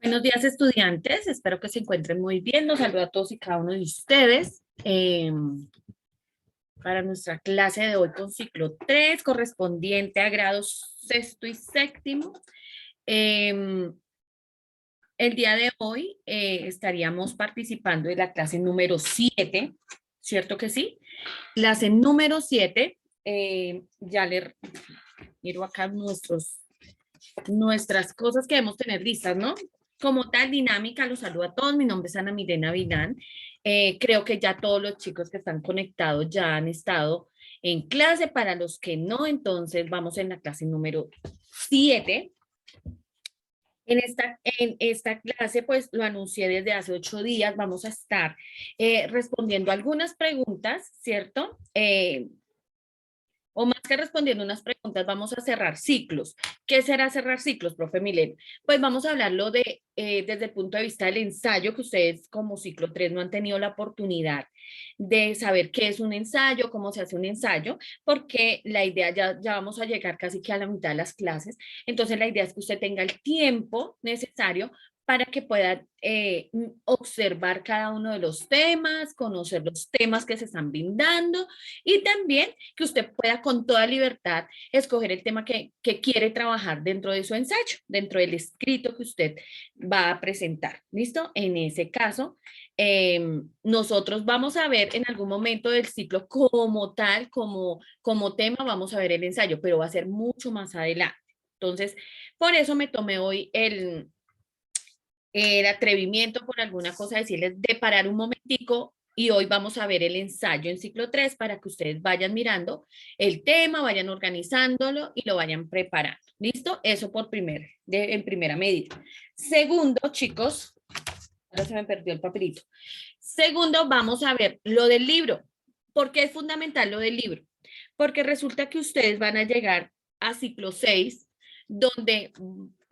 Buenos días, estudiantes. Espero que se encuentren muy bien. Los saludo a todos y cada uno de ustedes para nuestra clase de hoy con ciclo 3, correspondiente a grados sexto y séptimo. El día de hoy estaríamos participando de la clase número 7, ¿cierto que sí? Clase número 7, ya le miro acá nuestras cosas que debemos tener listas, ¿no? Como tal dinámica, los saludo a todos. Mi nombre es Ana Milena Vilán. Creo que ya todos los chicos que están conectados ya han estado en clase. Para los que no, entonces vamos en la clase número 7. En esta clase, pues lo anuncié desde hace 8 días. Vamos a estar respondiendo algunas preguntas, ¿cierto? O más que respondiendo unas preguntas, vamos a cerrar ciclos. ¿Qué será cerrar ciclos, profe Milena? Pues vamos a hablarlo desde el punto de vista del ensayo, que ustedes como ciclo 3 no han tenido la oportunidad de saber qué es un ensayo, cómo se hace un ensayo, porque la idea, ya vamos a llegar casi que a la mitad de las clases, entonces la idea es que usted tenga el tiempo necesario para que pueda observar cada uno de los temas, conocer los temas que se están brindando y también que usted pueda con toda libertad escoger el tema que quiere trabajar dentro de su ensayo, dentro del escrito que usted va a presentar. ¿Listo? En ese caso, nosotros vamos a ver en algún momento del ciclo como tal, como tema, vamos a ver el ensayo, pero va a ser mucho más adelante. Entonces, por eso me tomé hoy el atrevimiento por alguna cosa, decirles de parar un momentico y hoy vamos a ver el ensayo en ciclo 3 para que ustedes vayan mirando el tema, vayan organizándolo y lo vayan preparando. ¿Listo? Eso en primera medida. Segundo, chicos, ahora se me perdió el papelito. Segundo, vamos a ver lo del libro. ¿Por qué es fundamental lo del libro? Porque resulta que ustedes van a llegar a ciclo 6, donde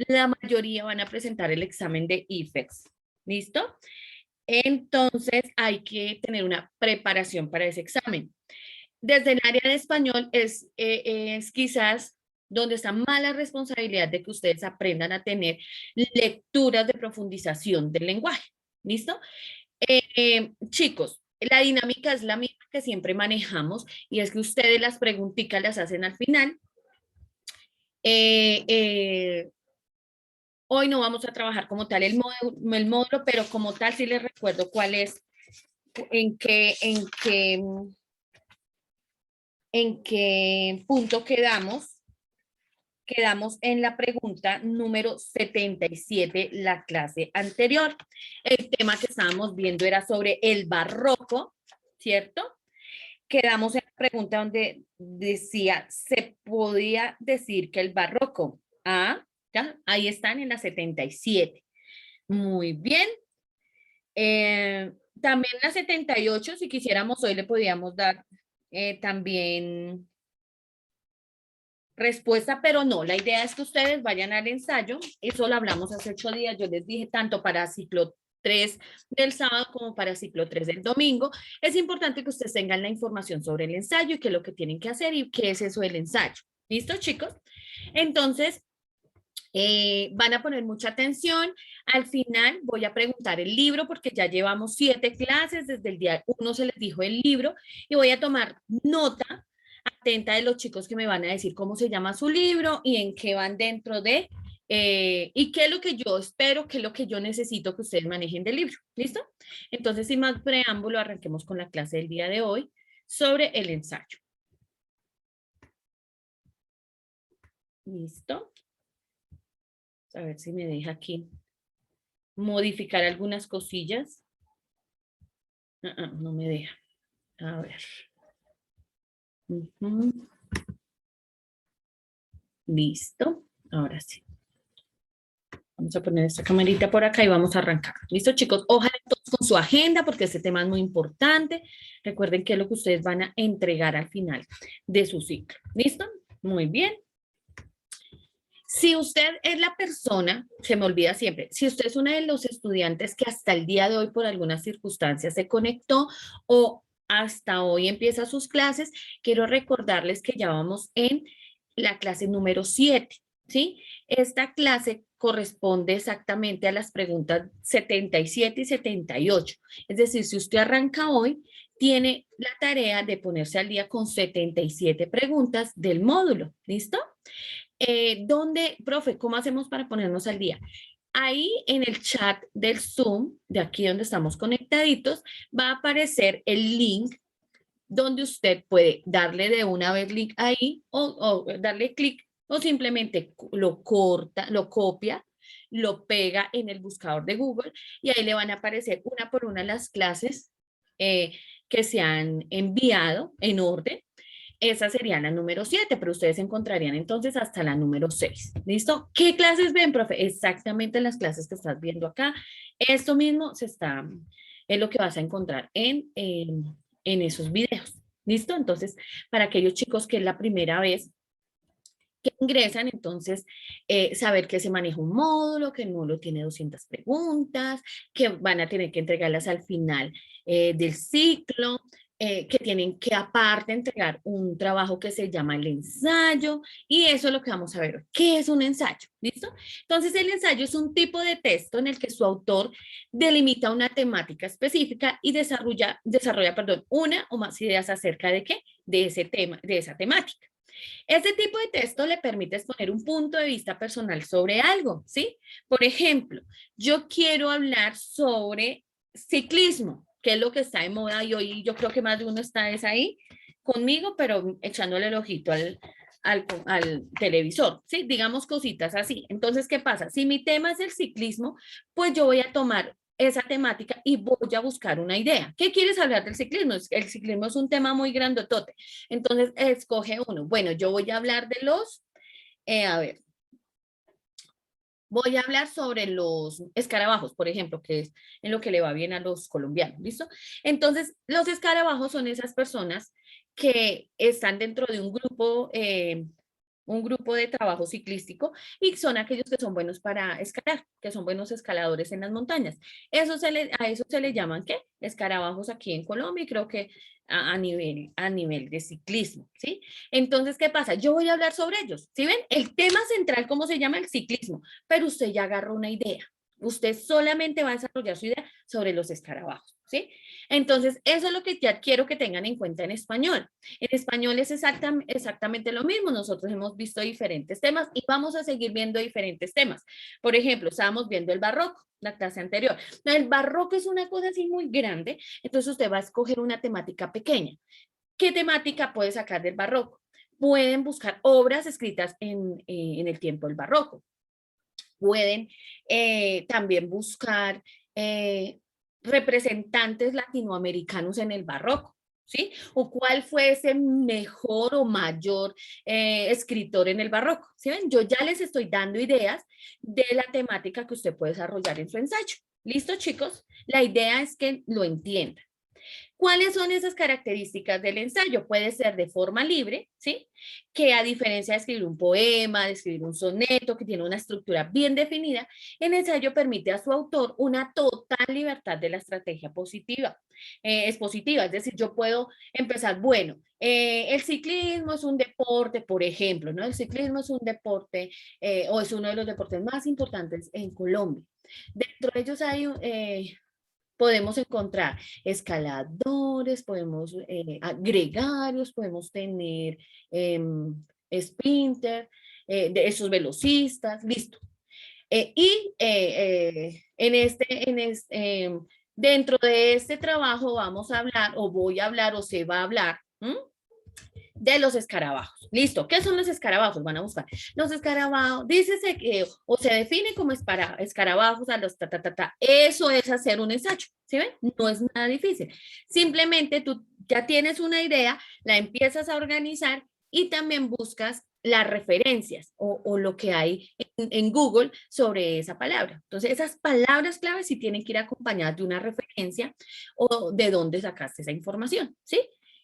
la mayoría van a presentar el examen de IFEX. ¿Listo? Entonces hay que tener una preparación para ese examen. Desde el área de español es quizás donde está más la responsabilidad de que ustedes aprendan a tener lecturas de profundización del lenguaje. ¿Listo? Chicos, la dinámica es la misma que siempre manejamos y es que ustedes las preguntitas las hacen al final. Hoy no vamos a trabajar como tal el módulo, pero como tal sí les recuerdo cuál es, en qué punto quedamos. Quedamos en la pregunta número 77, la clase anterior. El tema que estábamos viendo era sobre el barroco, ¿cierto? Quedamos en la pregunta donde decía, ¿se podía decir que el barroco? Ah, ya, ahí están en la 77. Muy bien. También la 78, si quisiéramos hoy le podíamos dar también respuesta, pero no, la idea es que ustedes vayan al ensayo, eso lo hablamos hace 8 días, yo les dije tanto para ciclo 3 del sábado como para ciclo 3 del domingo, es importante que ustedes tengan la información sobre el ensayo y qué es lo que tienen que hacer y qué es eso del ensayo. ¿Listo, chicos? Entonces, van a poner mucha atención. Al final voy a preguntar el libro porque ya llevamos 7 clases, desde el día 1 se les dijo el libro y voy a tomar nota atenta de los chicos que me van a decir cómo se llama su libro y en qué van dentro de, y qué es lo que yo espero, qué es lo que yo necesito que ustedes manejen del libro. ¿Listo? Entonces, sin más preámbulo, arranquemos con la clase del día de hoy sobre el ensayo. ¿Listo? A ver si me deja aquí modificar algunas cosillas. No me deja. A ver. Listo. Ahora sí. Vamos a poner esta camarita por acá y vamos a arrancar. ¿Listo, chicos? Ojalá todos con su agenda porque este tema es muy importante. Recuerden que es lo que ustedes van a entregar al final de su ciclo. ¿Listo? Muy bien. Si usted es la persona, se me olvida siempre, si usted es uno de los estudiantes que hasta el día de hoy por algunas circunstancias se conectó o hasta hoy empieza sus clases, quiero recordarles que ya vamos en la clase número 7, ¿sí? Esta clase corresponde exactamente a las preguntas 77 y 78. Es decir, si usted arranca hoy, tiene la tarea de ponerse al día con 77 preguntas del módulo. ¿Listo? ¿Dónde, profe, cómo hacemos para ponernos al día? Ahí en el chat del Zoom, de aquí donde estamos conectaditos, va a aparecer el link donde usted puede darle de una vez link ahí o darle clic o simplemente lo corta, lo copia, lo pega en el buscador de Google y ahí le van a aparecer una por una las clases que se han enviado en orden. Esa sería la número 7, pero ustedes encontrarían entonces hasta la número 6. ¿Listo? ¿Qué clases ven, profe? Exactamente las clases que estás viendo acá. Esto mismo es lo que vas a encontrar en esos videos. ¿Listo? Entonces, para aquellos chicos que es la primera vez que ingresan, entonces, saber que se maneja un módulo, que el módulo tiene 200 preguntas, que van a tener que entregarlas al final del ciclo, que tienen que aparte entregar un trabajo que se llama el ensayo, y eso es lo que vamos a ver hoy. ¿Qué es un ensayo? ¿Listo? Entonces, el ensayo es un tipo de texto en el que su autor delimita una temática específica y desarrolla, una o más ideas acerca de qué, de ese tema, de esa temática. Este tipo de texto le permite exponer un punto de vista personal sobre algo, ¿sí? Por ejemplo, yo quiero hablar sobre ciclismo, que es lo que está de moda y hoy yo creo que más de uno está ahí conmigo, pero echándole el ojito al televisor, ¿sí? Digamos cositas así. Entonces, ¿qué pasa? Si mi tema es el ciclismo, pues yo voy a tomar esa temática y voy a buscar una idea. ¿Qué quieres hablar del ciclismo? El ciclismo es un tema muy grandotote. Entonces, escoge uno. Bueno, yo voy a hablar de a ver, voy a hablar sobre los escarabajos, por ejemplo, que es en lo que le va bien a los colombianos, ¿listo? Entonces, los escarabajos son esas personas que están dentro de un grupo de trabajo ciclístico y son aquellos que son buenos para escalar, que son buenos escaladores en las montañas. A eso se le llaman, ¿qué? Escarabajos aquí en Colombia y creo que a nivel de ciclismo, ¿sí? Entonces, ¿qué pasa? Yo voy a hablar sobre ellos, ¿sí ven? El tema central, ¿cómo se llama? El ciclismo, pero usted ya agarró una idea. Usted solamente va a desarrollar su idea sobre los escarabajos, ¿sí? Entonces, eso es lo que ya quiero que tengan en cuenta en español. En español es exactamente lo mismo. Nosotros hemos visto diferentes temas y vamos a seguir viendo diferentes temas. Por ejemplo, estábamos viendo el barroco, la clase anterior. El barroco es una cosa así muy grande, entonces usted va a escoger una temática pequeña. ¿Qué temática puede sacar del barroco? Pueden buscar obras escritas en el tiempo del barroco. Pueden también buscar representantes latinoamericanos en el barroco, ¿sí? O cuál fue ese mejor o mayor escritor en el barroco, ¿sí ven? Yo ya les estoy dando ideas de la temática que usted puede desarrollar en su ensayo. ¿Listo, chicos? La idea es que lo entiendan. ¿Cuáles son esas características del ensayo? Puede ser de forma libre, ¿sí? Que a diferencia de escribir un poema, de escribir un soneto, que tiene una estructura bien definida, el ensayo permite a su autor una total libertad de la estrategia positiva. Es positiva, es decir, yo puedo empezar, bueno, el ciclismo es un deporte, por ejemplo, ¿no? El ciclismo es un deporte o es uno de los deportes más importantes en Colombia. Dentro de ellos hay podemos encontrar escaladores, podemos gregarios, podemos tener sprinter, de esos velocistas, listo. Dentro de este trabajo vamos a hablar, o voy a hablar, o se va a hablar, de los escarabajos. Listo. ¿Qué son los escarabajos? Van a buscar. Los escarabajos, dícese que, o se define como escarabajos a los ta. Eso es hacer un ensayo. ¿Sí ven? No es nada difícil. Simplemente tú ya tienes una idea, la empiezas a organizar y también buscas las referencias o lo que hay en Google sobre esa palabra. Entonces, esas palabras claves sí tienen que ir acompañadas de una referencia o de dónde sacaste esa información, ¿sí?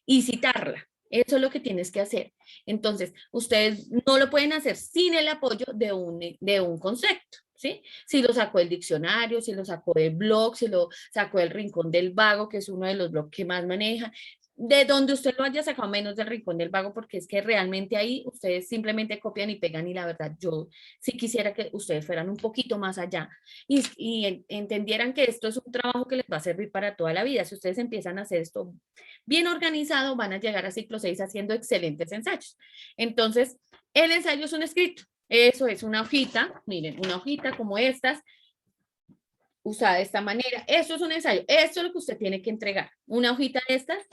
Y citarla. Eso es lo que tienes que hacer. Entonces, ustedes no lo pueden hacer sin el apoyo de un concepto, ¿sí? Si lo sacó del diccionario, si lo sacó del blog, si lo sacó del Rincón del Vago, que es uno de los blogs que más maneja, de donde usted lo haya sacado, menos del Rincón del Vago, porque es que realmente ahí ustedes simplemente copian y pegan y la verdad yo sí quisiera que ustedes fueran un poquito más allá y entendieran que esto es un trabajo que les va a servir para toda la vida. Si ustedes empiezan a hacer esto bien organizado, van a llegar a ciclo 6 haciendo excelentes ensayos. Entonces, el ensayo es un escrito. Eso es una hojita, miren, una hojita como estas, usada de esta manera. Eso es un ensayo. Esto es lo que usted tiene que entregar. Una hojita de estas,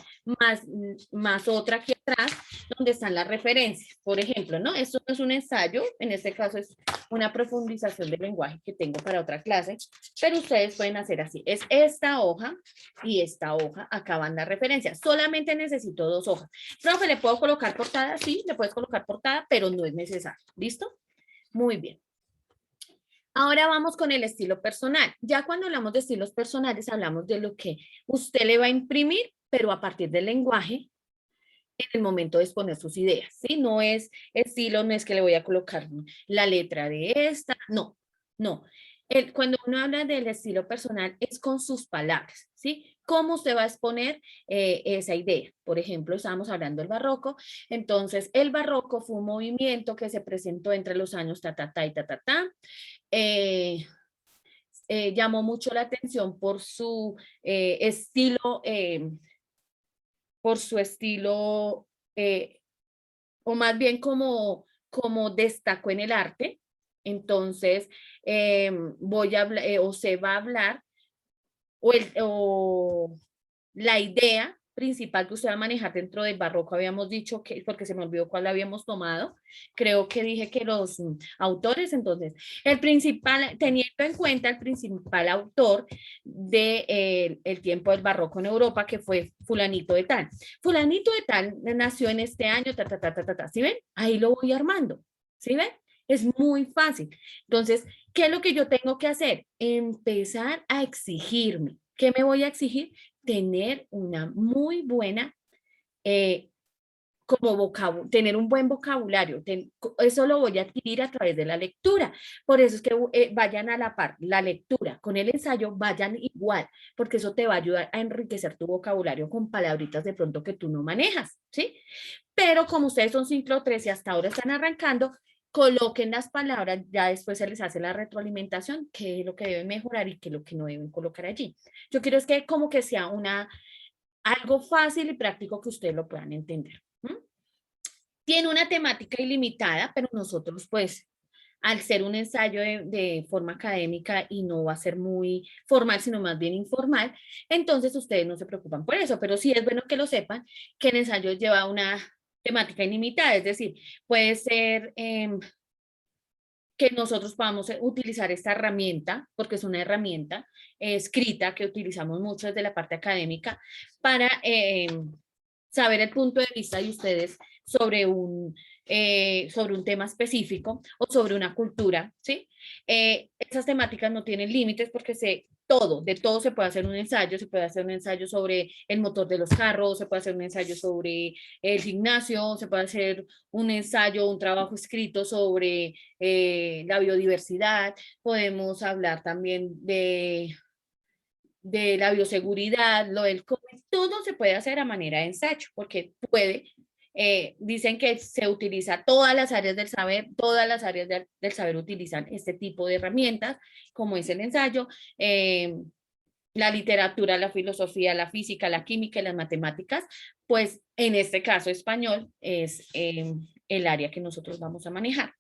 más otra aquí atrás, donde están las referencias. Por ejemplo, ¿no? Esto no es un ensayo, en este caso es una profundización del lenguaje que tengo para otra clase, pero ustedes pueden hacer así. Es esta hoja y esta hoja, acá van las referencias. Solamente necesito 2 hojas. Profe, ¿le puedo colocar portada? Sí, le puedes colocar portada, pero no es necesario. ¿Listo? Muy bien. Ahora vamos con el estilo personal. Ya cuando hablamos de estilos personales, hablamos de lo que usted le va a imprimir, pero a partir del lenguaje en el momento de exponer sus ideas, ¿sí? No es estilo, no es que le voy a colocar la letra de esta, no, no. Cuando uno habla del estilo personal es con sus palabras, ¿sí? ¿Cómo usted va a exponer esa idea? Por ejemplo, estábamos hablando del barroco, entonces el barroco fue un movimiento que se presentó entre los años ta, ta, ta y ta, ta, ta. Eh, llamó mucho la atención por su estilo, o más bien como destacó en el arte. Entonces, voy a hablar, o se va a hablar, o la idea principal que usted va a manejar dentro del barroco, habíamos dicho que, porque se me olvidó cuál habíamos tomado, creo que dije que los autores, entonces, el principal, teniendo en cuenta el principal autor de el tiempo del barroco en Europa, que fue fulanito de tal. Fulanito de tal nació en este año, ta, ta, ta, ta, ta, ta. ¿Sí ven? Ahí lo voy armando, ¿sí ven? Es muy fácil. Entonces, ¿qué es lo que yo tengo que hacer? Empezar a exigirme. ¿Qué me voy a exigir? Tener una muy buena, eh, tener un buen vocabulario. Eso lo voy a adquirir a través de la lectura. Por eso es que vayan a la par, la lectura con el ensayo, vayan igual, porque eso te va a ayudar a enriquecer tu vocabulario con palabritas de pronto que tú no manejas, ¿sí? Pero como ustedes son ciclo 3 y hasta ahora están arrancando, coloquen las palabras, ya después se les hace la retroalimentación, qué es lo que deben mejorar y qué es lo que no deben colocar allí. Yo quiero es que como que sea algo fácil y práctico que ustedes lo puedan entender. Tiene una temática ilimitada, pero nosotros pues al ser un ensayo de forma académica y no va a ser muy formal, sino más bien informal, entonces ustedes no se preocupan por eso, pero sí es bueno que lo sepan, que el ensayo lleva una temática ilimitada, es decir, puede ser que nosotros podamos utilizar esta herramienta, porque es una herramienta escrita que utilizamos mucho desde la parte académica, para saber el punto de vista de ustedes sobre un tema específico o sobre una cultura, ¿sí? Esas temáticas no tienen límites porque de todo se puede hacer un ensayo, se puede hacer un ensayo sobre el motor de los carros, se puede hacer un ensayo sobre el gimnasio, se puede hacer un ensayo, un trabajo escrito sobre la biodiversidad, podemos hablar también de la bioseguridad, lo del COVID, todo se puede hacer a manera de ensayo, porque dicen que se utiliza todas las áreas del saber, todas las áreas del saber utilizan este tipo de herramientas, como es el ensayo, la literatura, la filosofía, la física, la química y las matemáticas, pues en este caso español es el área que nosotros vamos a manejar.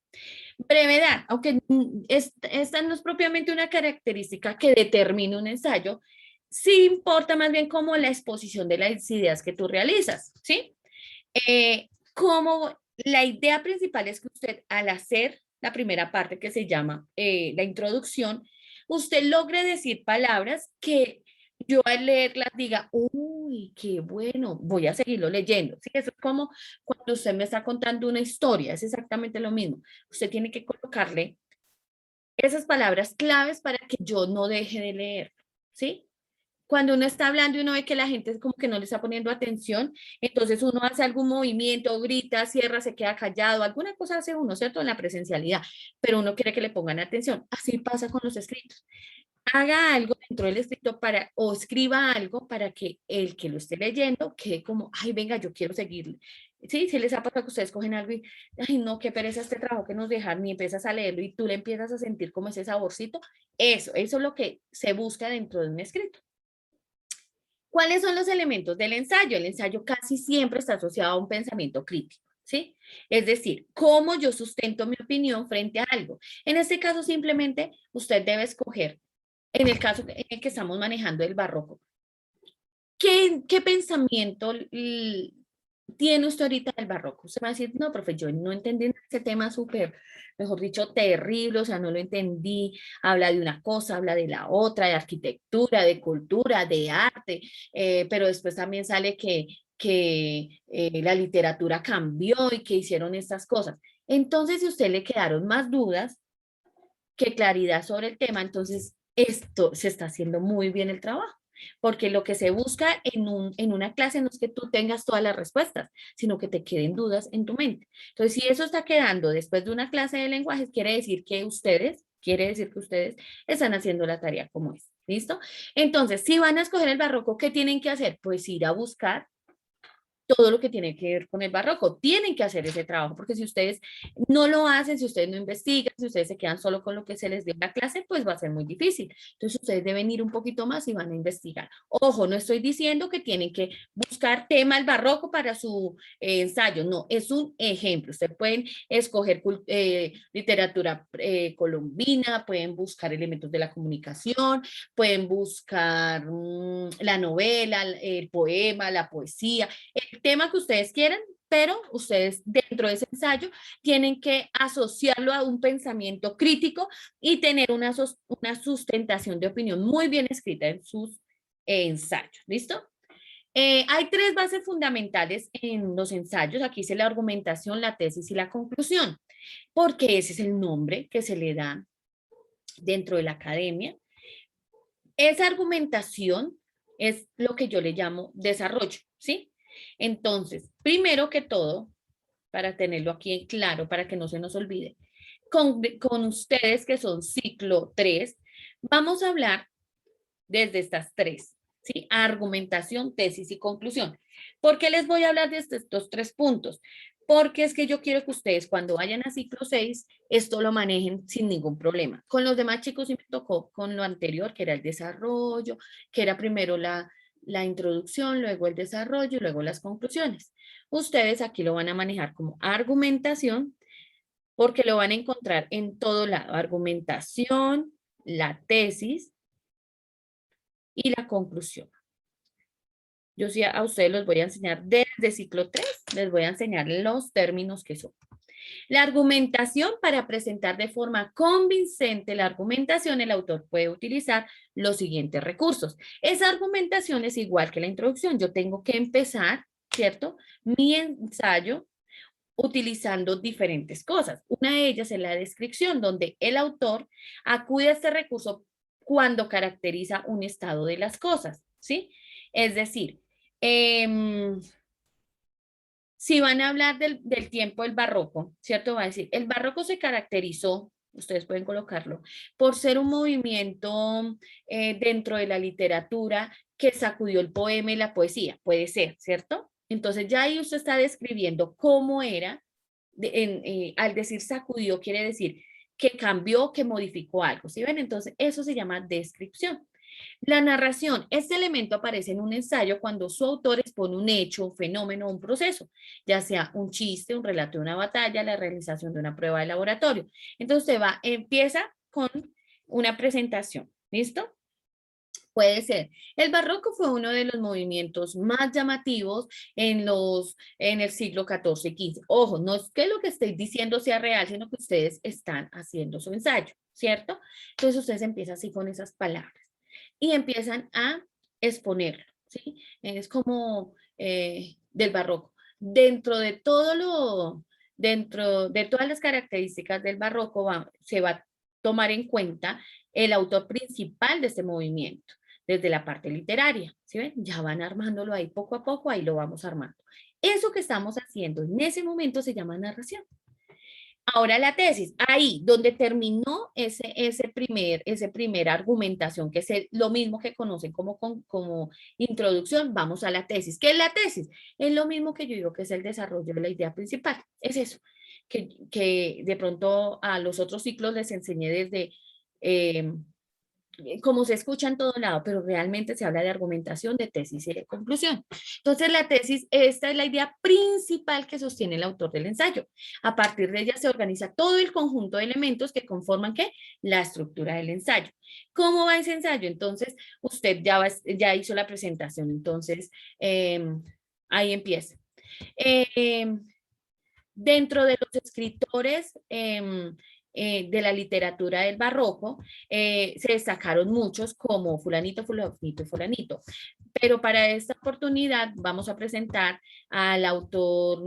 Brevedad, aunque esta no es propiamente una característica que determine un ensayo, sí importa más bien como la exposición de las ideas que tú realizas, ¿sí? Como la idea principal es que usted al hacer la primera parte que se llama la introducción, usted logre decir palabras que yo al leerlas diga, uy, qué bueno, voy a seguirlo leyendo. ¿Sí? Eso es como cuando usted me está contando una historia, es exactamente lo mismo. Usted tiene que colocarle esas palabras claves para que yo no deje de leer, ¿sí? Cuando uno está hablando y uno ve que la gente es como que no le está poniendo atención, entonces uno hace algún movimiento, grita, cierra, se queda callado, alguna cosa hace uno, ¿cierto? En la presencialidad, pero uno quiere que le pongan atención. Así pasa con los escritos. haga algo dentro del escrito para, o escriba algo para que el que lo esté leyendo quede como, ay, venga, yo quiero seguirle. Sí, si les ha pasado que ustedes cogen algo y, ay, no, qué pereza este trabajo que nos dejaron y empiezas a leerlo y tú le empiezas a sentir como ese saborcito. Eso es lo que se busca dentro de un escrito. ¿Cuáles son los elementos del ensayo? El ensayo casi siempre está asociado a un pensamiento crítico, ¿sí? Es decir, cómo yo sustento mi opinión frente a algo. En este caso, simplemente usted debe escoger, en el caso en el que estamos manejando el barroco, ¿qué pensamiento tiene usted ahorita del barroco? Usted va a decir, no, profe, yo no entendí ese tema súper, mejor dicho, terrible, o sea, no lo entendí. Habla de una cosa, habla de la otra, de arquitectura, de cultura, de arte, pero después también sale que la literatura cambió y que hicieron estas cosas. Entonces, si a usted le quedaron más dudas que claridad sobre el tema, entonces esto se está haciendo muy bien el trabajo. Porque lo que se busca en una clase no es que tú tengas todas las respuestas, sino que te queden dudas en tu mente. Entonces, si eso está quedando después de una clase de lenguajes, quiere decir que ustedes están haciendo la tarea como es. ¿Listo? Entonces, si van a escoger el barroco, ¿qué tienen que hacer? Pues ir a buscar todo lo que tiene que ver con el barroco. Tienen que hacer ese trabajo, porque si ustedes no lo hacen, si ustedes no investigan, si ustedes se quedan solo con lo que se les dio en la clase, pues va a ser muy difícil. Entonces ustedes deben ir un poquito más y van a investigar. Ojo, no estoy diciendo que tienen que buscar tema del barroco para su ensayo, no, es un ejemplo. Ustedes pueden escoger literatura colombina, pueden buscar elementos de la comunicación, pueden buscar la novela, el poema, la poesía, el tema que ustedes quieran, pero ustedes dentro de ese ensayo tienen que asociarlo a un pensamiento crítico y tener una sustentación de opinión muy bien escrita en sus ensayos. ¿Listo? Hay tres bases fundamentales en los ensayos. Aquí dice la argumentación, la tesis y la conclusión, porque ese es el nombre que se le da dentro de la academia. Esa argumentación es lo que yo le llamo desarrollo, ¿sí? Entonces, primero que todo, para tenerlo aquí en claro, para que no se nos olvide, con ustedes que son ciclo 3, vamos a hablar desde estas tres, ¿sí? Argumentación, tesis y conclusión. ¿Por qué les voy a hablar de estos tres puntos? Porque es que yo quiero que ustedes cuando vayan a ciclo 6, esto lo manejen sin ningún problema. Con los demás chicos sí me tocó con lo anterior, que era el desarrollo, que era primero la introducción, luego el desarrollo y luego las conclusiones. Ustedes aquí lo van a manejar como argumentación, porque lo van a encontrar en todo lado. Argumentación, la tesis y la conclusión. Yo sí a ustedes los voy a enseñar desde ciclo 3, les voy a enseñar los términos que son. La argumentación, para presentar de forma convincente la argumentación, el autor puede utilizar los siguientes recursos. Esa argumentación es igual que la introducción. Yo tengo que empezar, ¿cierto? Mi ensayo utilizando diferentes cosas. Una de ellas es la descripción, donde el autor acude a este recurso cuando caracteriza un estado de las cosas, ¿sí? Es decir, si van a hablar del tiempo del barroco, ¿cierto? Va a decir, el barroco se caracterizó, ustedes pueden colocarlo, por ser un movimiento dentro de la literatura que sacudió el poema y la poesía, puede ser, ¿cierto? Entonces ya ahí usted está describiendo cómo era, al decir sacudió quiere decir que cambió, que modificó algo, ¿sí ven? Entonces eso se llama descripción. La narración, este elemento aparece en un ensayo cuando su autor expone un hecho, un fenómeno, un proceso, ya sea un chiste, un relato de una batalla, la realización de una prueba de laboratorio. Entonces empieza con una presentación, ¿listo? Puede ser. El barroco fue uno de los movimientos más llamativos en el siglo XIV y XV. Ojo, no es que lo que estoy diciendo sea real, sino que ustedes están haciendo su ensayo, ¿cierto? Entonces ustedes empiezan así con esas palabras y empiezan a exponerlo, ¿sí? Es como del barroco. Dentro de todas las características del barroco se va a tomar en cuenta el autor principal de este movimiento, desde la parte literaria, ¿sí ven? Ya van armándolo ahí poco a poco, ahí lo vamos armando. Eso que estamos haciendo en ese momento se llama narración. Ahora la tesis, ahí donde terminó ese primer argumentación, que es lo mismo que conocen como introducción, vamos a la tesis. ¿Qué es la tesis? Es lo mismo que yo digo que es el desarrollo de la idea principal. Es eso, que de pronto a los otros ciclos les enseñé desde eh, como se escucha en todo lado, pero realmente se habla de argumentación, de tesis y de conclusión. Entonces, la tesis, esta es la idea principal que sostiene el autor del ensayo. A partir de ella se organiza todo el conjunto de elementos que conforman ¿qué? La estructura del ensayo. ¿Cómo va ese ensayo? Entonces, usted ya hizo la presentación, entonces ahí empieza. Eh, Dentro de los escritores de la literatura del barroco, se destacaron muchos como fulanito, fulanito y fulanito. Pero para esta oportunidad vamos a presentar al autor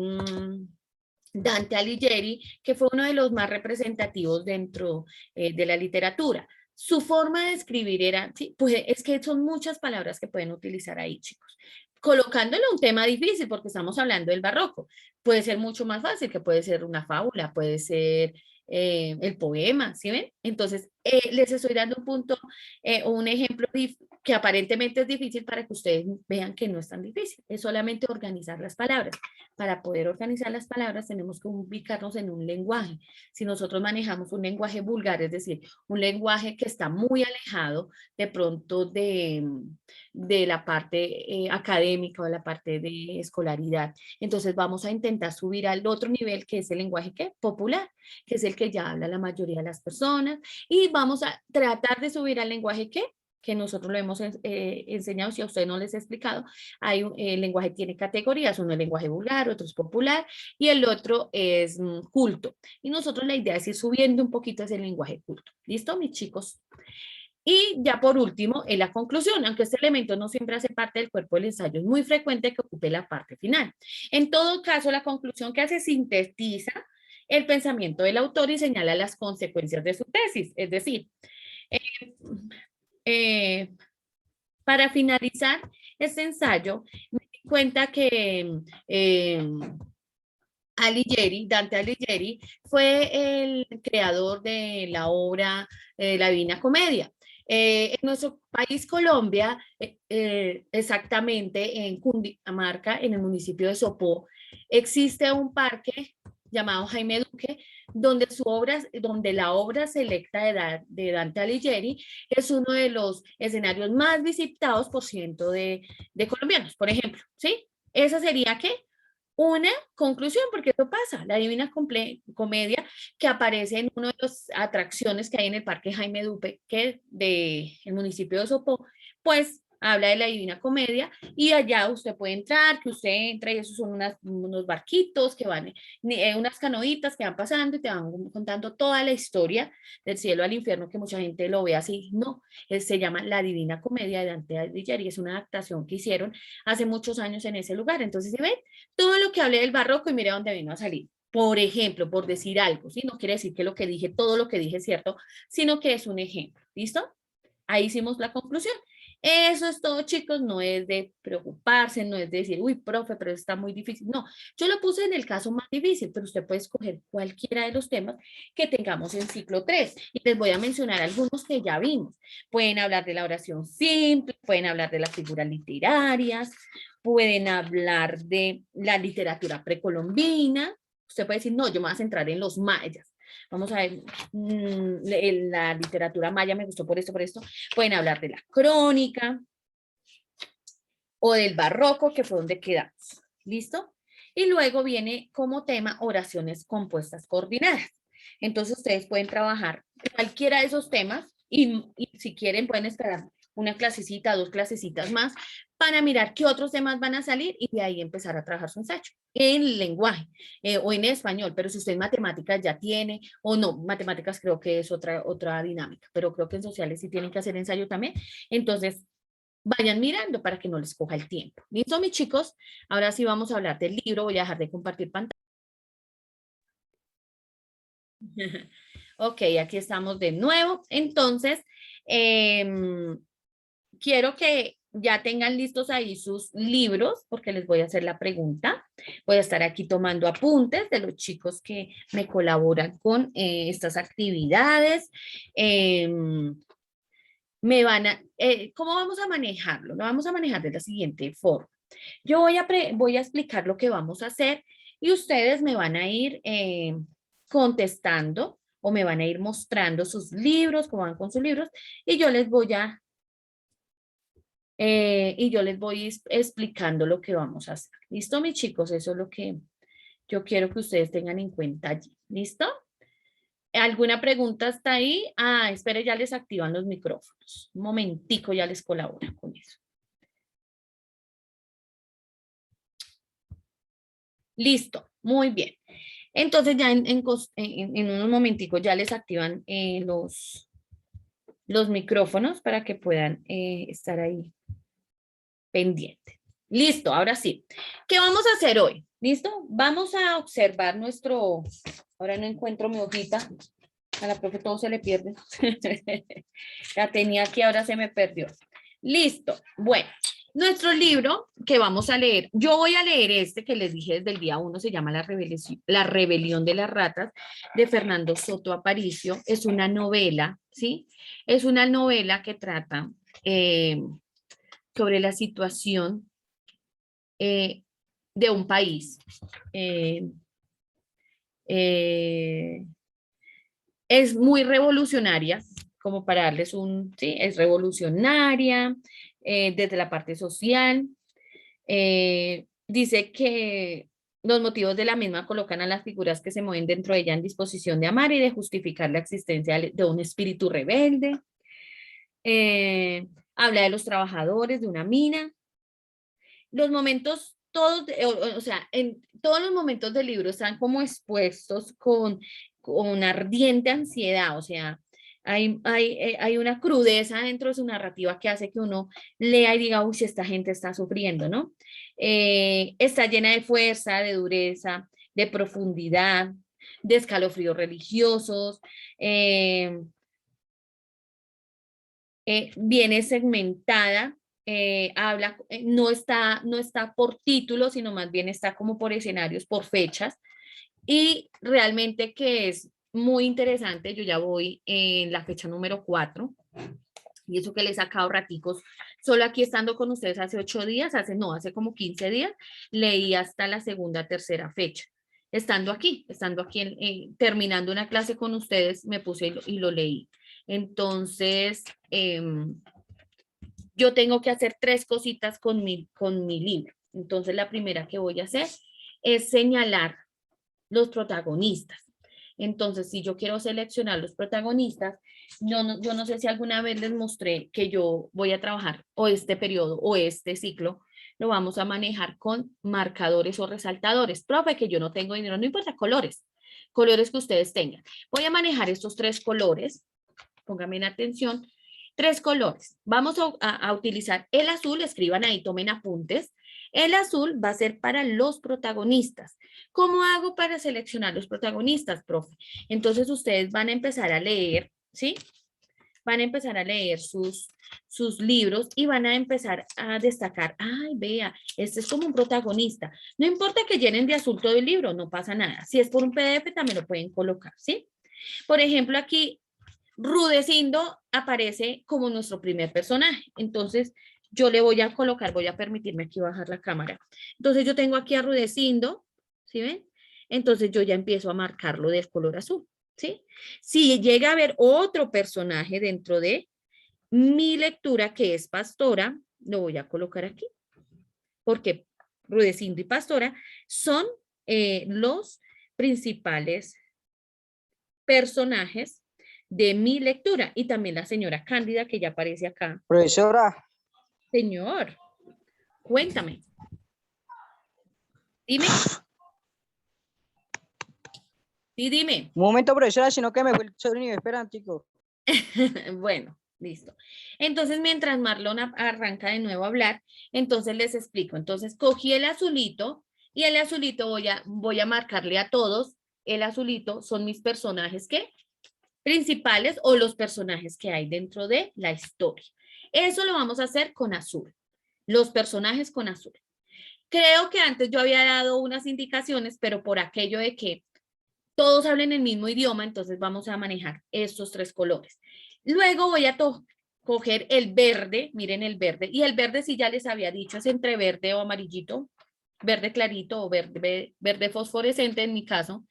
Dante Alighieri, que fue uno de los más representativos dentro de la literatura. Su forma de escribir era, sí, pues es que son muchas palabras que pueden utilizar ahí, chicos. Colocándole un tema difícil, porque estamos hablando del barroco, puede ser mucho más fácil, que puede ser una fábula, puede ser el poema, ¿sí ven? Entonces, les estoy dando un punto o un ejemplo que aparentemente es difícil para que ustedes vean que no es tan difícil, es solamente organizar las palabras. Para poder organizar las palabras tenemos que ubicarnos en un lenguaje. Si nosotros manejamos un lenguaje vulgar, es decir, un lenguaje que está muy alejado de pronto de la parte académica o de la parte de escolaridad, entonces vamos a intentar subir al otro nivel, que es el lenguaje ¿qué? Popular, que es el que ya habla la mayoría de las personas, y vamos a tratar de subir al lenguaje ¿qué? Que nosotros lo hemos enseñado, si a usted no les he explicado, el lenguaje tiene categorías, uno es lenguaje vulgar, otro es popular y el otro es culto. Y nosotros la idea es ir subiendo un poquito ese lenguaje culto. ¿Listo, mis chicos? Y ya por último, en la conclusión, aunque este elemento no siempre hace parte del cuerpo del ensayo, es muy frecuente que ocupe la parte final. En todo caso, la conclusión que hace sintetiza el pensamiento del autor y señala las consecuencias de su tesis. Es decir, eh, eh, para finalizar este ensayo, me di cuenta que Dante Alighieri, fue el creador de la obra La Divina Comedia. En nuestro país, Colombia, exactamente en Cundinamarca, en el municipio de Sopó, existe un parque llamado Jaime Duque, donde la obra selecta de Dante Alighieri es uno de los escenarios más visitados por ciento de colombianos, por ejemplo, ¿sí? Esa sería, ¿qué? Una conclusión, porque eso pasa, la Divina Comedia, que aparece en una de las atracciones que hay en el Parque Jaime Duque, que de el municipio de Sopó, pues habla de la Divina Comedia y allá usted puede entrar, que usted entra y esos son unos barquitos que van, unas canoitas que van pasando y te van contando toda la historia del cielo al infierno, que mucha gente lo ve así, no, se llama La Divina Comedia de Dante Alighieri, es una adaptación que hicieron hace muchos años en ese lugar, entonces si ven, todo lo que hablé del barroco y mire dónde vino a salir. Por ejemplo, por decir algo, ¿sí? No quiere decir que lo que dije, todo lo que dije es cierto, sino que es un ejemplo, ¿listo? Ahí hicimos la conclusión. Eso es todo, chicos, no es de preocuparse, no es de decir, uy, profe, pero está muy difícil. No, yo lo puse en el caso más difícil, pero usted puede escoger cualquiera de los temas que tengamos en ciclo 3. Y les voy a mencionar algunos que ya vimos. Pueden hablar de la oración simple, pueden hablar de las figuras literarias, pueden hablar de la literatura precolombina. Usted puede decir, no, yo me voy a centrar en los mayas. Vamos a ver, la literatura maya me gustó por esto. Pueden hablar de la crónica o del barroco, que fue donde quedamos. ¿Listo? Y luego viene como tema oraciones compuestas coordinadas. Entonces ustedes pueden trabajar cualquiera de esos temas y si quieren pueden esperar una clasecita, dos clasecitas más para mirar qué otros temas van a salir y de ahí empezar a trabajar su ensayo en lenguaje o en español, pero si usted en matemáticas ya tiene, o no, matemáticas creo que es otra dinámica, pero creo que en sociales sí tienen que hacer ensayo también, entonces vayan mirando para que no les coja el tiempo. ¿Listo, mis chicos? Ahora sí vamos a hablar del libro, voy a dejar de compartir pantalla. Ok, aquí estamos de nuevo. Entonces, quiero que ya tengan listos ahí sus libros, porque les voy a hacer la pregunta. Voy a estar aquí tomando apuntes de los chicos que me colaboran con estas actividades. ¿Cómo vamos a manejarlo? Lo vamos a manejar de la siguiente forma. Yo voy a explicar lo que vamos a hacer y ustedes me van a ir contestando o me van a ir mostrando sus libros, cómo van con sus libros, y yo les voy explicando lo que vamos a hacer. ¿Listo, mis chicos? Eso es lo que yo quiero que ustedes tengan en cuenta allí. ¿Listo? ¿Alguna pregunta hasta ahí? Ah, espere, ya les activan los micrófonos. Un momentico, ya les colabora con eso. Listo, muy bien. Entonces ya en unos momenticos ya les activan los micrófonos para que puedan estar ahí pendientes. Listo, ahora sí. ¿Qué vamos a hacer hoy? ¿Listo? Vamos a observar ahora no encuentro mi hojita. A la profe todo se le pierde. La tenía aquí, ahora se me perdió. Listo. Bueno, nuestro libro que vamos a leer, yo voy a leer este que les dije desde el día 1, se llama La rebelión de las ratas, de Fernando Soto Aparicio. Es una novela, ¿sí? Es una novela que trata sobre la situación de un país. Es muy revolucionaria, como para darles sí, es revolucionaria desde la parte social. Dice que los motivos de la misma colocan a las figuras que se mueven dentro de ella en disposición de amar y de justificar la existencia de un espíritu rebelde. Habla de los trabajadores de una mina. Los momentos, todos, o sea, en todos los momentos del libro están como expuestos con ardiente ansiedad, o sea, hay una crudeza dentro de su narrativa que hace que uno lea y diga, uy, esta gente está sufriendo, ¿no? Está llena de fuerza, de dureza, de profundidad, de escalofríos religiosos, viene segmentada, no está por títulos, sino más bien está como por escenarios, por fechas, y realmente que es muy interesante. Yo ya voy en la fecha número 4, y eso que le he sacado raticos, solo aquí estando con ustedes hace 8 días, hace como 15 días, leí hasta la segunda, tercera fecha. Estando aquí terminando una clase con ustedes, me puse y lo leí. Entonces, yo tengo que hacer 3 cositas con mi libro. Entonces, la primera que voy a hacer es señalar los protagonistas. Entonces, si yo quiero seleccionar los protagonistas, yo no sé si alguna vez les mostré que yo voy a trabajar o este periodo o este ciclo, lo vamos a manejar con marcadores o resaltadores. Profe, que yo no tengo dinero, no importa, colores que ustedes tengan. Voy a manejar estos 3 colores, pónganme en atención, 3 colores. Vamos a utilizar el azul, escriban ahí, tomen apuntes. El azul va a ser para los protagonistas. ¿Cómo hago para seleccionar los protagonistas, profe? Entonces ustedes van a empezar a leer, ¿sí? Van a empezar a leer sus libros y van a empezar a destacar, ay, vea, este es como un protagonista. No importa que llenen de azul todo el libro, no pasa nada. Si es por un PDF, también lo pueden colocar, ¿sí? Por ejemplo, aquí Rudecindo aparece como nuestro primer personaje. Entonces, yo le voy a colocar, voy a permitirme aquí bajar la cámara. Entonces, yo tengo aquí a Rudecindo, ¿sí ven? Entonces, yo ya empiezo a marcarlo del color azul, ¿sí? Si llega a haber otro personaje dentro de mi lectura que es Pastora, lo voy a colocar aquí, porque Rudecindo y Pastora son los principales personajes de mi lectura, y también la señora Cándida, que ya aparece acá. Profesora. Señor, cuéntame. Dime. Sí, dime. Un momento, profesora, sino que me fue el sonido. Esperan, chicos. Bueno, listo. Entonces, mientras Marlon arranca de nuevo a hablar, entonces les explico. Entonces, cogí el azulito y el azulito voy a marcarle a todos. El azulito son mis personajes principales o los personajes que hay dentro de la historia. Eso lo vamos a hacer con azul. los personajes con azul. Creo que antes yo había dado unas indicaciones, pero por aquello de que todos hablen el mismo idioma, entonces vamos a manejar estos 3 colores. Luego voy a coger el verde, miren el verde, y el verde sí ya les había dicho, es entre verde o amarillito, verde clarito o verde fosforescente en mi caso.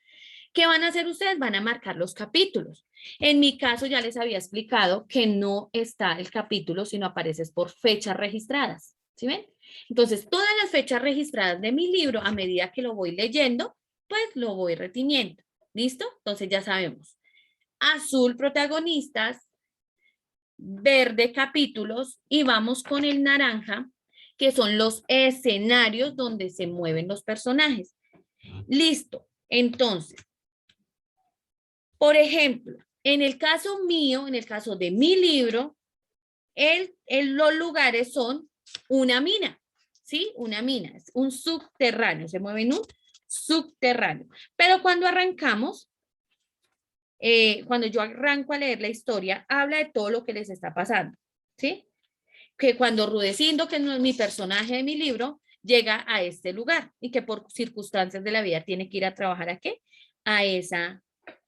¿Qué van a hacer ustedes? Van a marcar los capítulos. En mi caso ya les había explicado que no está el capítulo, sino aparece por fechas registradas. ¿Sí ven? Entonces, todas las fechas registradas de mi libro, a medida que lo voy leyendo, pues lo voy retiniendo. ¿Listo? Entonces ya sabemos. Azul protagonistas, verde capítulos y vamos con el naranja, que son los escenarios donde se mueven los personajes. Listo. Entonces, por ejemplo, en el caso mío, en el caso de mi libro, los lugares son una mina, ¿sí? Una mina, es un subterráneo, se mueve en un subterráneo. Pero cuando arrancamos, cuando yo arranco a leer la historia, habla de todo lo que les está pasando, ¿sí? Que cuando Rudecindo, que no es mi personaje de mi libro, llega a este lugar y que por circunstancias de la vida tiene que ir a trabajar ¿a qué? A esa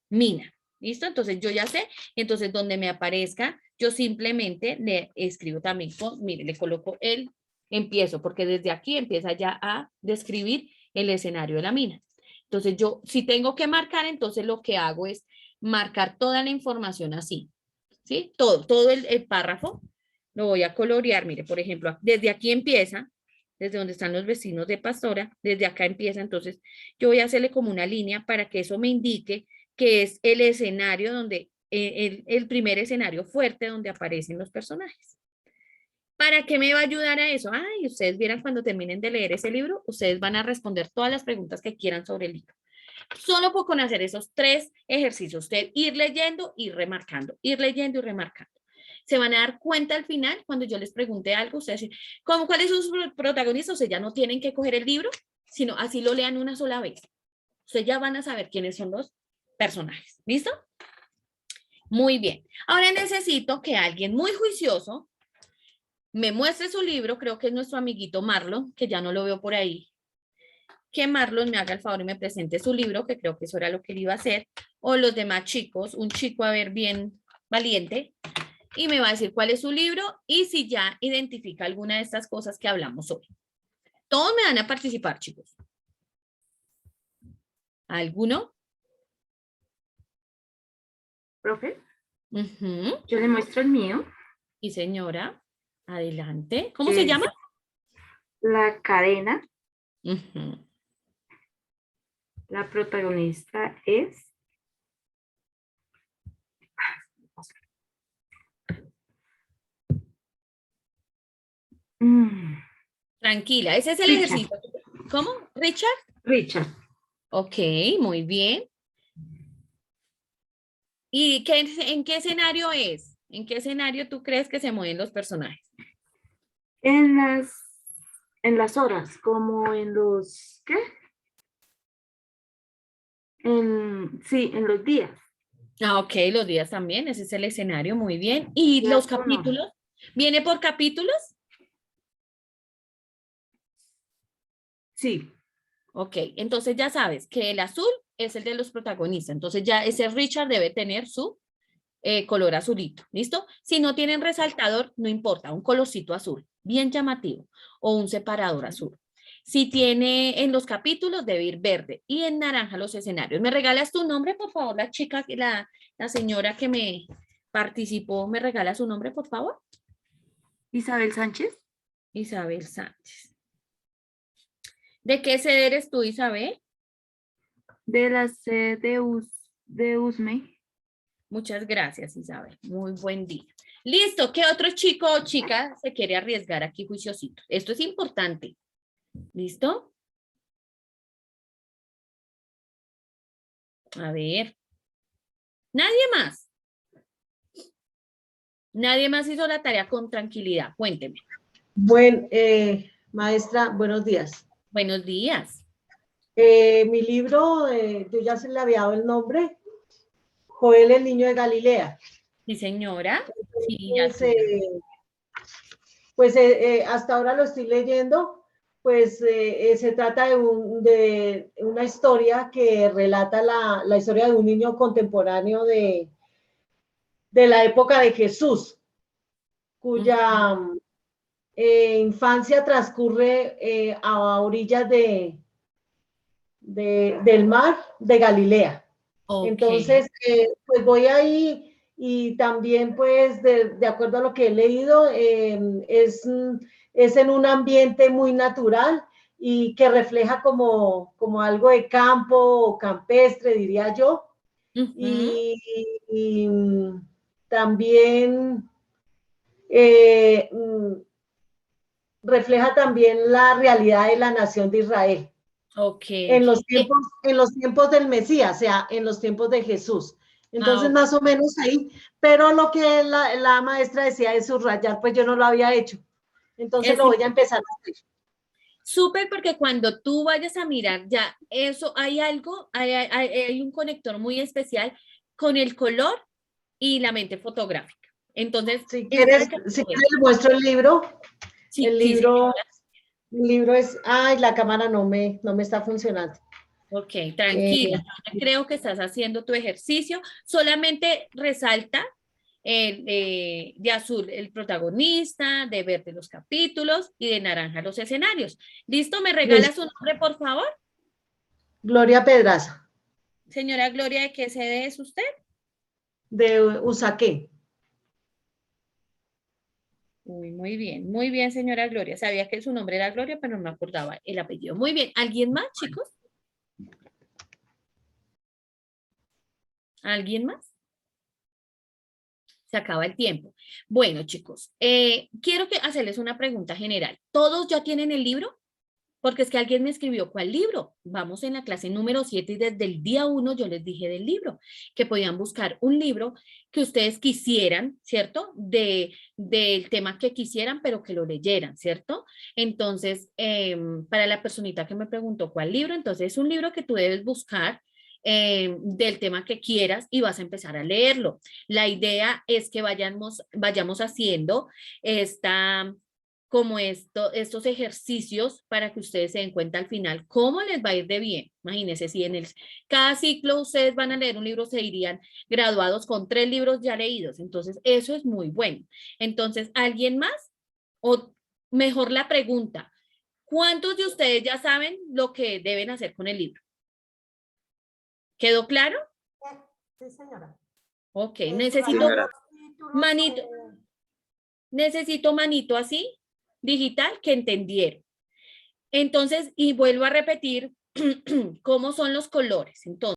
mina. ¿Listo? Entonces yo ya sé, entonces donde me aparezca, yo simplemente le escribo también, mire, le coloco empiezo, porque desde aquí empieza ya a describir el escenario de la mina. Entonces yo, si tengo que marcar, entonces lo que hago es marcar toda la información así, ¿sí? Todo el párrafo lo voy a colorear, mire, por ejemplo, desde aquí empieza, desde donde están los vecinos de Pastora, desde acá empieza, entonces yo voy a hacerle como una línea para que eso me indique que es el escenario donde, el primer escenario fuerte donde aparecen los personajes. ¿Para qué me va a ayudar a eso? Ay, ustedes vieran cuando terminen de leer ese libro, ustedes van a responder todas las preguntas que quieran sobre el libro. Solo por conocer esos 3 ejercicios, usted ir leyendo y remarcando, ir leyendo y remarcando. Se van a dar cuenta al final, cuando yo les pregunte algo, ustedes dicen, ¿cuáles son sus protagonistas? Ustedes ya no tienen que coger el libro, sino así lo lean una sola vez. Ustedes ya van a saber quiénes son los personajes. ¿Listo? Muy bien. Ahora necesito que alguien muy juicioso me muestre su libro, creo que es nuestro amiguito Marlon, que ya no lo veo por ahí. Que Marlon me haga el favor y me presente su libro, que creo que eso era lo que él iba a hacer, o los demás chicos, un chico a ver bien valiente, y me va a decir cuál es su libro y si ya identifica alguna de estas cosas que hablamos hoy. Todos me van a participar, chicos. ¿Alguno? Profe, Uh-huh. yo le muestro el mío. Y señora, adelante. ¿Cómo se llama? La cadena. Uh-huh. La protagonista es... Tranquila, ese es el Richard. ejercicio. ¿Cómo? ¿Richard? Richard. Ok, muy bien. ¿Y en qué escenario es? ¿En qué escenario tú crees que se mueven los personajes? En las horas, como en los... ¿Qué? Sí, en los días. Ah, ok, los días también, ese es el escenario, muy bien. ¿Y los capítulos? ¿Viene por capítulos? Sí. Ok, entonces ya sabes que el azul es el de los protagonistas, entonces ya ese Richard debe tener su color azulito, ¿listo? Si no tienen resaltador, no importa, un colorcito azul, bien llamativo, o un separador azul. Si tiene en los capítulos, debe ir verde y en naranja los escenarios. ¿Me regalas tu nombre, por favor? La chica, la señora que me participó, ¿me regala su nombre, por favor? Isabel Sánchez. Isabel Sánchez. ¿De qué sede eres tú, Isabel? De la sede de USME. Muchas gracias, Isabel. Muy buen día. Listo, ¿qué otro chico o chica se quiere arriesgar aquí juiciosito? Esto es importante. ¿Listo? A ver. ¿Nadie más? Nadie más hizo la tarea con tranquilidad. Cuénteme. Bueno, maestra, buenos días. Buenos días. Mi libro, yo ya se le había dado el nombre, Joel el niño de Galilea. Sí, señora. Sí, Entonces, pues hasta ahora lo estoy leyendo, pues se trata de una historia que relata la historia de un niño contemporáneo de la época de Jesús, cuya infancia transcurre a orillas del mar de Galilea. Ok. Entonces, pues voy ahí y también pues de acuerdo a lo que he leído, es en un ambiente muy natural y que refleja como algo de campo o campestre, diría yo. Ujú. Y también eh, refleja también la realidad de la nación de Israel Ok. en los tiempos del Mesías, o sea, en los tiempos de Jesús. Entonces, Ok. más o menos ahí, pero lo que la maestra decía de subrayar, pues yo no lo había hecho. Entonces Es lo voy a empezar a hacer. súper porque cuando tú vayas a mirar ya eso, hay algo, hay un conector muy especial con el color y la mente fotográfica. Entonces, Si es quieres, para que si lo veas. quieres, le muestro el libro. Sí, El sí, libro, señora. el libro es, ay, la cámara no me está funcionando. Ok, Eh, tranquila. Yo creo que estás haciendo tu ejercicio. Solamente resalta de azul el protagonista, de verde los capítulos y de naranja los escenarios. ¿Listo? ¿Me regala su nombre, por favor? Gloria Pedraza, Señora Gloria, ¿de qué sede es usted? de Usaquén. Uy, muy bien, señora Gloria. Sabía que su nombre era Gloria, pero no me acordaba el apellido. Muy bien. ¿Alguien más, chicos? ¿Alguien más? Se acaba el tiempo. Bueno, chicos, quiero hacerles una pregunta general. ¿Todos ya tienen el libro? Porque es que alguien me escribió, ¿cuál libro? Vamos en la clase número 7 y desde el día 1 yo les dije del libro, que podían buscar un libro que ustedes quisieran, ¿cierto? Del tema que quisieran, pero que lo leyeran, ¿cierto? Entonces, para la personita que me preguntó cuál libro, entonces es un libro que tú debes buscar del tema que quieras y vas a empezar a leerlo. La idea es que vayamos haciendo esta estos ejercicios para que ustedes se den cuenta al final cómo les va a ir de bien. Imagínense, si cada ciclo ustedes van a leer un libro, se irían graduados con 3 libros ya leídos. Entonces, eso es muy bueno. Entonces, ¿alguien más? O mejor la pregunta, ¿cuántos de ustedes ya saben lo que deben hacer con el libro? ¿Quedó claro? Sí, señora. Ok, Señora. manito, necesito manito así, digital, que entendieron. Entonces, y vuelvo a repetir cómo son los colores. Entonces,